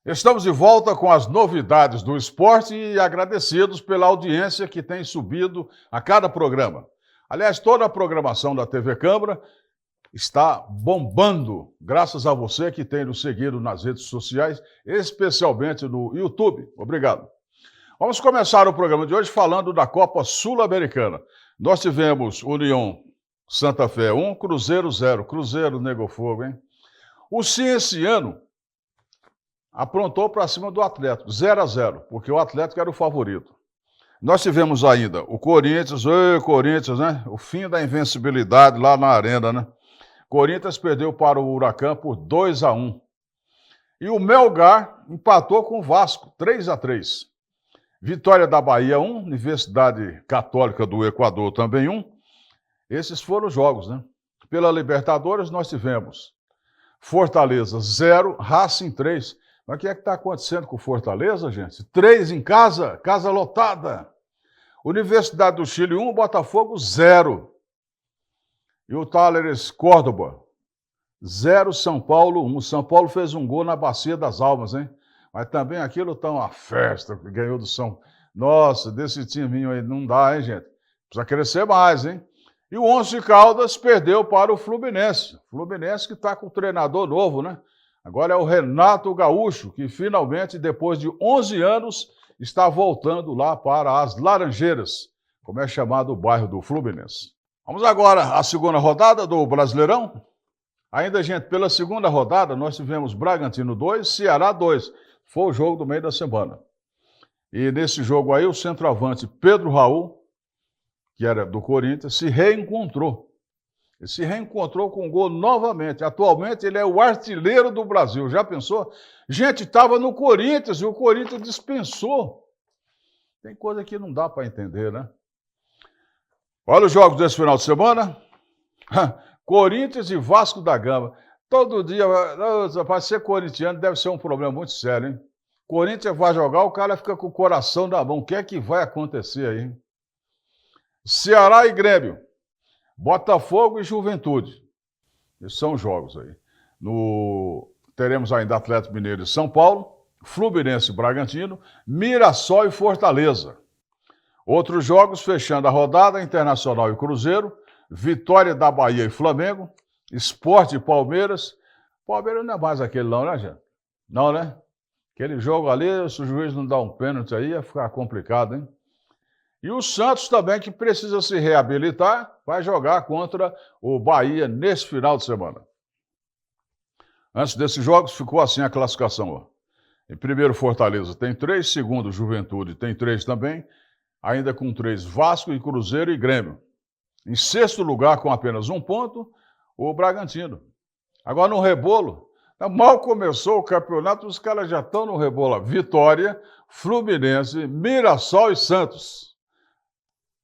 Estamos de volta com as novidades do esporte e agradecidos pela audiência que tem subido a cada programa. Aliás, toda a programação da TV Câmara está bombando, graças a você que tem nos seguido nas redes sociais, especialmente no YouTube. Obrigado. Vamos começar o programa de hoje falando da Copa Sul-Americana. Nós tivemos União Santa Fé 1, Cruzeiro 0. Cruzeiro negou fogo, hein? O Cienciano aprontou para cima do Atlético, 0-0, porque o Atlético era o favorito. Nós tivemos ainda o Corinthians, né? O fim da invencibilidade lá na arena, né? Corinthians perdeu para o Huracan por 2-1. E o Melgar empatou com o Vasco, 3-3. Vitória da Bahia 1, Universidade Católica do Equador também 1. Esses foram os jogos, né? Pela Libertadores nós tivemos Fortaleza 0, Racing 3. Mas o que é que está acontecendo com o Fortaleza, gente? 3 em casa, casa lotada. Universidade do Chile 1, Botafogo 0. E o Talleres Córdoba 0, São Paulo 1. São Paulo fez um gol na Bacia das Almas, hein? Mas também aquilo está uma festa, que ganhou do São... Nossa, desse timinho aí não dá, hein, gente? Precisa crescer mais, hein? E o Once Caldas perdeu para o Fluminense. Fluminense que está com um treinador novo, né? Agora é o Renato Gaúcho, que finalmente, depois de 11 anos, está voltando lá para as Laranjeiras, como é chamado o bairro do Fluminense. Vamos agora à segunda rodada do Brasileirão. Ainda, gente, pela segunda rodada, nós tivemos Bragantino 2, Ceará 2. Foi o jogo do meio da semana. E nesse jogo aí, o centroavante Pedro Raul, que era do Corinthians, se reencontrou. Ele se reencontrou com um gol novamente. Atualmente ele é o artilheiro do Brasil. Já pensou? Gente, estava no Corinthians e o Corinthians dispensou. Tem coisa que não dá para entender, né? Olha os jogos desse final de semana. Corinthians e Vasco da Gama. Todo dia, para ser corintiano deve ser um problema muito sério, hein? Corinthians vai jogar, o cara fica com o coração na mão. O que é que vai acontecer aí, hein? Ceará e Grêmio. Botafogo e Juventude. Esses são os jogos aí. Teremos ainda Atlético Mineiro e São Paulo, Fluminense e Bragantino, Mirassol e Fortaleza. Outros jogos, fechando a rodada, Internacional e Cruzeiro, Vitória da Bahia e Flamengo, Sport e Palmeiras. Palmeiras não é mais aquele não, né, gente? Não, né? Aquele jogo ali, se o juiz não dá um pênalti aí, ia ficar complicado, hein? E o Santos também, que precisa se reabilitar, vai jogar contra o Bahia nesse final de semana. Antes desses jogos, ficou assim a classificação. Ó. Em primeiro, Fortaleza tem 3, segundo, Juventude tem 3 também, ainda com 3, Vasco e Cruzeiro e Grêmio. Em sexto lugar, com apenas 1 ponto, o Bragantino. Agora no rebolo, mal começou o campeonato, os caras já estão no rebolo. Vitória, Fluminense, Mirassol e Santos.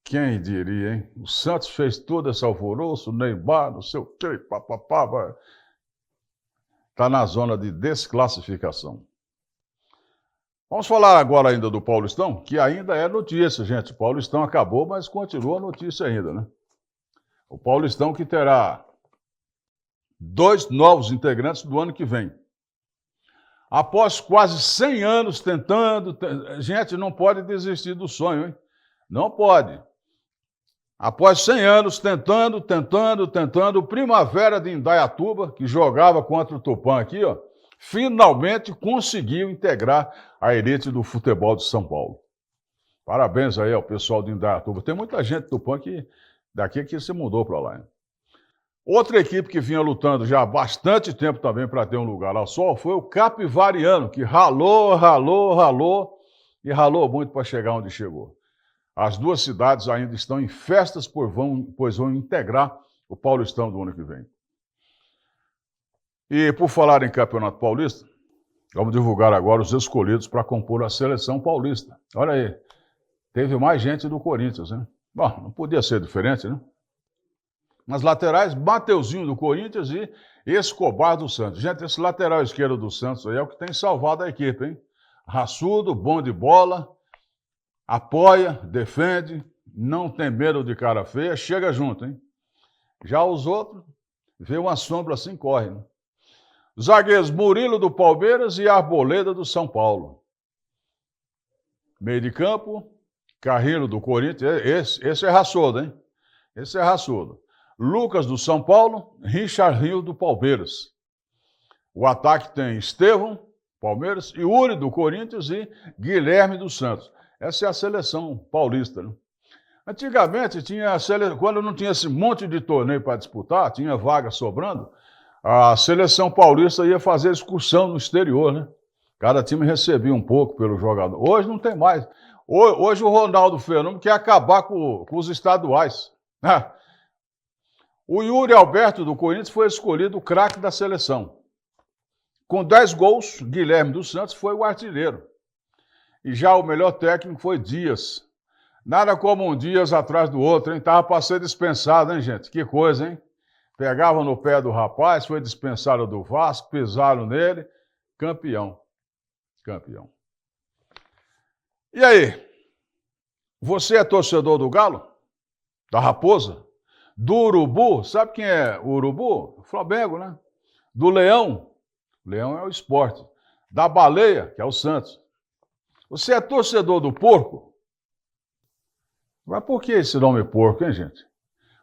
Quem diria, hein? O Santos fez todo esse alvoroço, Neymar, não sei o quê, papapá. Está na zona de desclassificação. Vamos falar agora ainda do Paulistão, que ainda é notícia, gente. O Paulistão acabou, mas continua notícia ainda, né? O Paulistão que terá 2 novos integrantes do ano que vem. Após quase 100 anos tentando... Gente, não pode desistir do sonho, hein? Não pode. Após 100 anos tentando, o Primavera de Indaiatuba, que jogava contra o Tupã aqui, ó, finalmente conseguiu integrar a elite do futebol de São Paulo. Parabéns aí ao pessoal de Indaiatuba. Tem muita gente do Tupã daqui que se mudou para lá, hein? Outra equipe que vinha lutando já há bastante tempo também para ter um lugar ao sol foi o Capivariano, que ralou e ralou muito para chegar onde chegou. As duas cidades ainda estão em festas, pois vão integrar o Paulistão do ano que vem. E por falar em Campeonato Paulista, vamos divulgar agora os escolhidos para compor a seleção paulista. Olha aí, teve mais gente do Corinthians, né? Bom, não podia ser diferente, né? Nas laterais, Mateuzinho do Corinthians e Escobar do Santos. Gente, esse lateral esquerdo do Santos aí é o que tem salvado a equipe, hein? Raçudo, bom de bola, apoia, defende, não tem medo de cara feia, chega junto, hein? Já os outros, vê uma sombra assim, corre, né? Zagueiros Murilo do Palmeiras e Arboleda do São Paulo. Meio de campo, Carrilho do Corinthians. Esse é raçudo, hein? Esse é raçudo. Lucas do São Paulo, Richard Rio do Palmeiras. O ataque tem Estevão, Palmeiras, Yuri do Corinthians e Guilherme do Santos. Essa é a seleção paulista, né? Antigamente, quando não tinha esse monte de torneio para disputar, tinha vaga sobrando, a seleção paulista ia fazer excursão no exterior, né? Cada time recebia um pouco pelo jogador. Hoje não tem mais. Hoje o Ronaldo Fenômeno quer acabar com os estaduais. O Yuri Alberto do Corinthians foi escolhido o craque da seleção. Com 10 gols, Guilherme dos Santos foi o artilheiro. E já o melhor técnico foi Dias. Nada como um Dias atrás do outro, hein? Tava para ser dispensado, hein, gente? Que coisa, hein? Pegavam no pé do rapaz, foi dispensado do Vasco, pisaram nele, campeão. Campeão. E aí? Você é torcedor do Galo? Da Raposa? Do Urubu? Sabe quem é o Urubu? O Flamengo, né? Do Leão? Leão é o Sport. Da Baleia, que é o Santos. Você é torcedor do Porco? Mas por que esse nome Porco, hein, gente?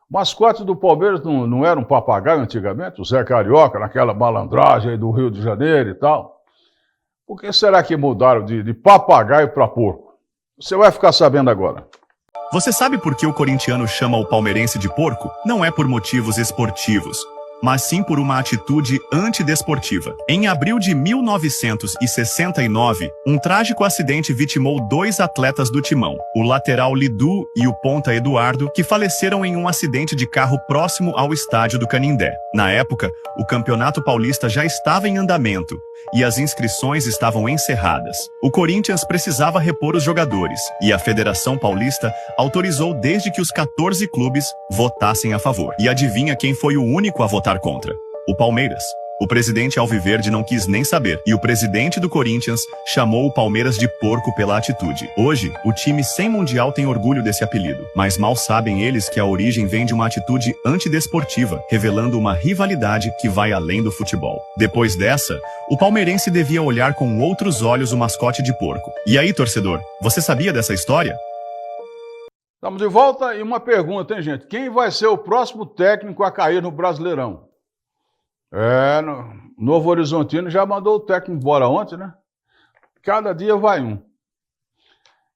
O mascote do Palmeiras não era um papagaio antigamente? O Zé Carioca, naquela malandragem aí do Rio de Janeiro e tal. Por que será que mudaram de papagaio para porco? Você vai ficar sabendo agora. Você sabe por que o corintiano chama o palmeirense de porco? Não é por motivos esportivos, mas sim por uma atitude antidesportiva. Em abril de 1969, um trágico acidente vitimou 2 atletas do Timão, o lateral Lidu e o ponta Eduardo, que faleceram em um acidente de carro próximo ao estádio do Canindé. Na época, o Campeonato Paulista já estava em andamento e as inscrições estavam encerradas. O Corinthians precisava repor os jogadores e a Federação Paulista autorizou desde que os 14 clubes votassem a favor. E adivinha quem foi o único a votar contra? O Palmeiras. O presidente Alviverde não quis nem saber, e o presidente do Corinthians chamou o Palmeiras de porco pela atitude. Hoje, o time sem mundial tem orgulho desse apelido, mas mal sabem eles que a origem vem de uma atitude antidesportiva, revelando uma rivalidade que vai além do futebol. Depois dessa, o palmeirense devia olhar com outros olhos o mascote de porco. E aí, torcedor, você sabia dessa história? Estamos de volta e uma pergunta, hein, gente? Quem vai ser o próximo técnico a cair no Brasileirão? Novo Horizontino já mandou o técnico embora ontem, né? Cada dia vai um.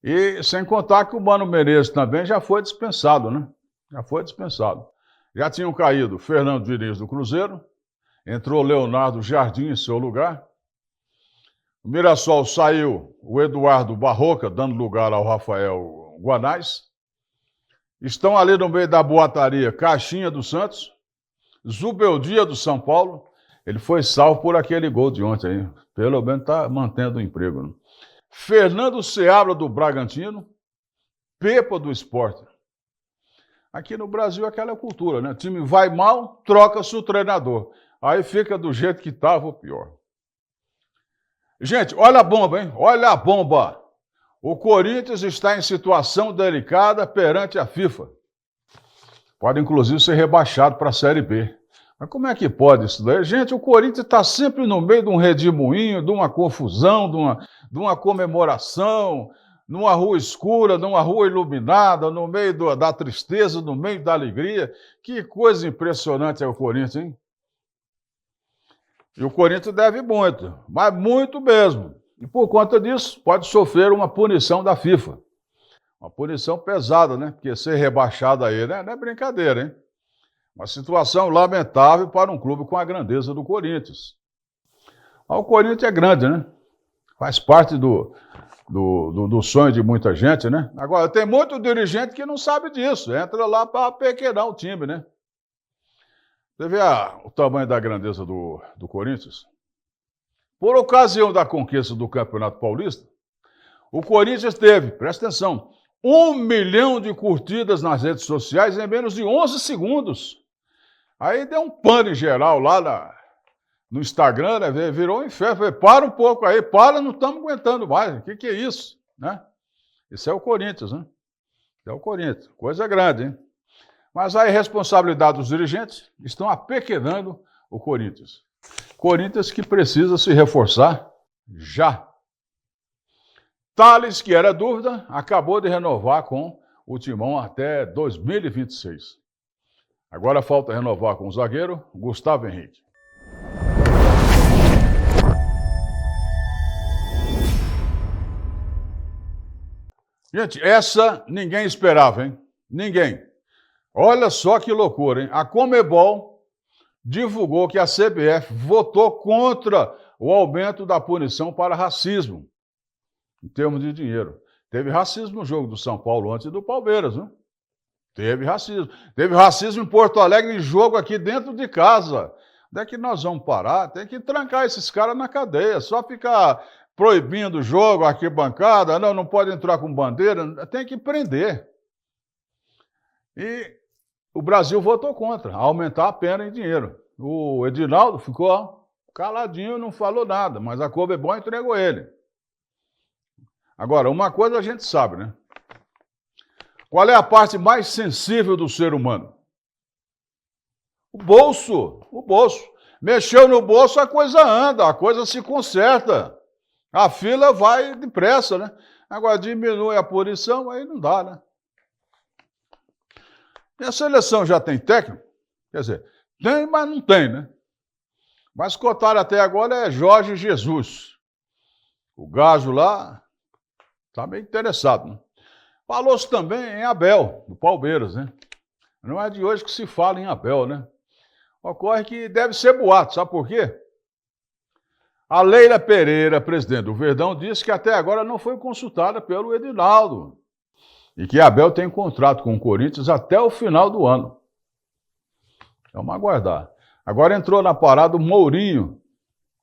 E sem contar que o Mano Menezes também já foi dispensado, né? Já foi dispensado. Já tinham caído Fernando Diniz do Cruzeiro, entrou Leonardo Jardim em seu lugar. O Mirassol saiu o Eduardo Barroca, dando lugar ao Rafael Guanais. Estão ali no meio da boataria Caixinha do Santos, Zubeldia do São Paulo. Ele foi salvo por aquele gol de ontem aí. Pelo menos está mantendo o emprego, né? Fernando Seabra do Bragantino, Pepa do Sport. Aqui no Brasil aquela cultura, né? O time vai mal, troca-se o treinador. Aí fica do jeito que estava ou pior. Gente, olha a bomba, hein? Olha a bomba. O Corinthians está em situação delicada perante a FIFA. Pode, inclusive, ser rebaixado para a Série B. Mas como é que pode isso daí? Gente, o Corinthians está sempre no meio de um redemoinho, de uma confusão, de uma comemoração, numa rua escura, numa rua iluminada, no meio da tristeza, no meio da alegria. Que coisa impressionante é o Corinthians, hein? E o Corinthians deve muito, mas muito mesmo. E por conta disso, pode sofrer uma punição da FIFA. Uma punição pesada, né? Porque ser rebaixado aí, né? Não é brincadeira, hein? Uma situação lamentável para um clube com a grandeza do Corinthians. Mas o Corinthians é grande, né? Faz parte do sonho de muita gente, né? Agora, tem muito dirigente que não sabe disso. Entra lá para pequenar o time, né? Você vê o tamanho da grandeza do Corinthians? Por ocasião da conquista do Campeonato Paulista, o Corinthians teve, presta atenção, 1 milhão de curtidas nas redes sociais em menos de 11 segundos. Aí deu um pano em geral lá no Instagram, né? Virou um inferno. Falei, para um pouco aí, não estamos aguentando mais. O que é isso? Né? Isso é o Corinthians, né? Isso é o Corinthians. Coisa grande, hein? Mas a irresponsabilidade dos dirigentes estão apequenando o Corinthians. Corinthians que precisa se reforçar já. Thales, que era dúvida, acabou de renovar com o Timão até 2026. Agora falta renovar com o zagueiro Gustavo Henrique. Gente, essa ninguém esperava, hein? Ninguém. Olha só que loucura, hein? A Conmebol divulgou que a CBF votou contra o aumento da punição para racismo, em termos de dinheiro. Teve racismo no jogo do São Paulo antes do Palmeiras, né? Teve racismo. Teve racismo em Porto Alegre em jogo aqui dentro de casa. Onde é que nós vamos parar? Tem que trancar esses caras na cadeia. Só ficar proibindo o jogo, arquibancada, não pode entrar com bandeira, tem que prender. E o Brasil votou contra, aumentar a pena em dinheiro. O Edinaldo ficou caladinho, não falou nada, mas a Conmebol entregou ele. Agora, uma coisa a gente sabe, né? Qual é a parte mais sensível do ser humano? O bolso. O bolso. Mexeu no bolso, a coisa anda, a coisa se conserta. A fila vai depressa, né? Agora diminui a punição, aí não dá, né? E a seleção já tem técnico? Quer dizer, tem, mas não tem, né? Mas cotaram até agora é Jorge Jesus. O gajo lá está meio interessado, né? Falou-se também em Abel, do Palmeiras, né? Não é de hoje que se fala em Abel, né? Ocorre que deve ser boato, sabe por quê? A Leila Pereira, presidente do Verdão, disse que até agora não foi consultada pelo Edinaldo e que Abel tem contrato com o Corinthians até o final do ano. Vamos aguardar. Agora entrou na parada o Mourinho,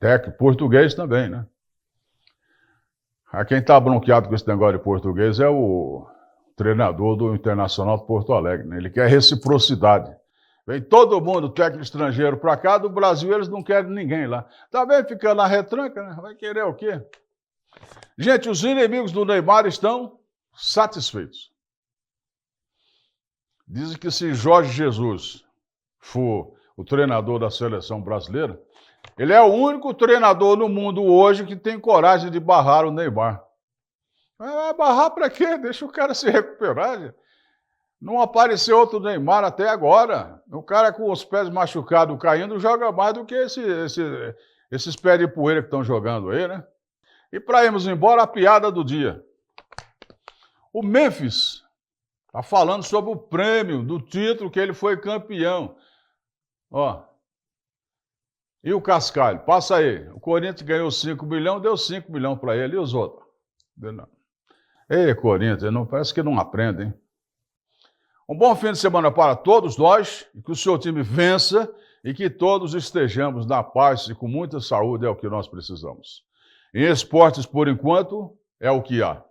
técnico português também, né? Quem está bronqueado com esse negócio de português é o treinador do Internacional de Porto Alegre, né? Ele quer reciprocidade. Vem todo mundo, técnico estrangeiro, para cá, do Brasil eles não querem ninguém lá. Tá bem, fica na retranca, né? Vai querer o quê? Gente, os inimigos do Neymar estão satisfeitos. Dizem que se Jorge Jesus for o treinador da seleção brasileira, ele é o único treinador no mundo hoje que tem coragem de barrar o Neymar. Vai barrar para quê? Deixa o cara se recuperar, gente. Não apareceu outro Neymar até agora. O cara com os pés machucados caindo joga mais do que esses pés de poeira que estão jogando aí, né? E para irmos embora, a piada do dia. O Memphis está falando sobre o prêmio do título que ele foi campeão. Ó. E o Cascalho? Passa aí. O Corinthians ganhou 5 milhões, deu 5 milhões para ele. E os outros? Ei, Corinthians, não, parece que não aprende, hein? Um bom fim de semana para todos nós, e que o seu time vença e que todos estejamos na paz e com muita saúde, é o que nós precisamos. Em esportes, por enquanto, é o que há.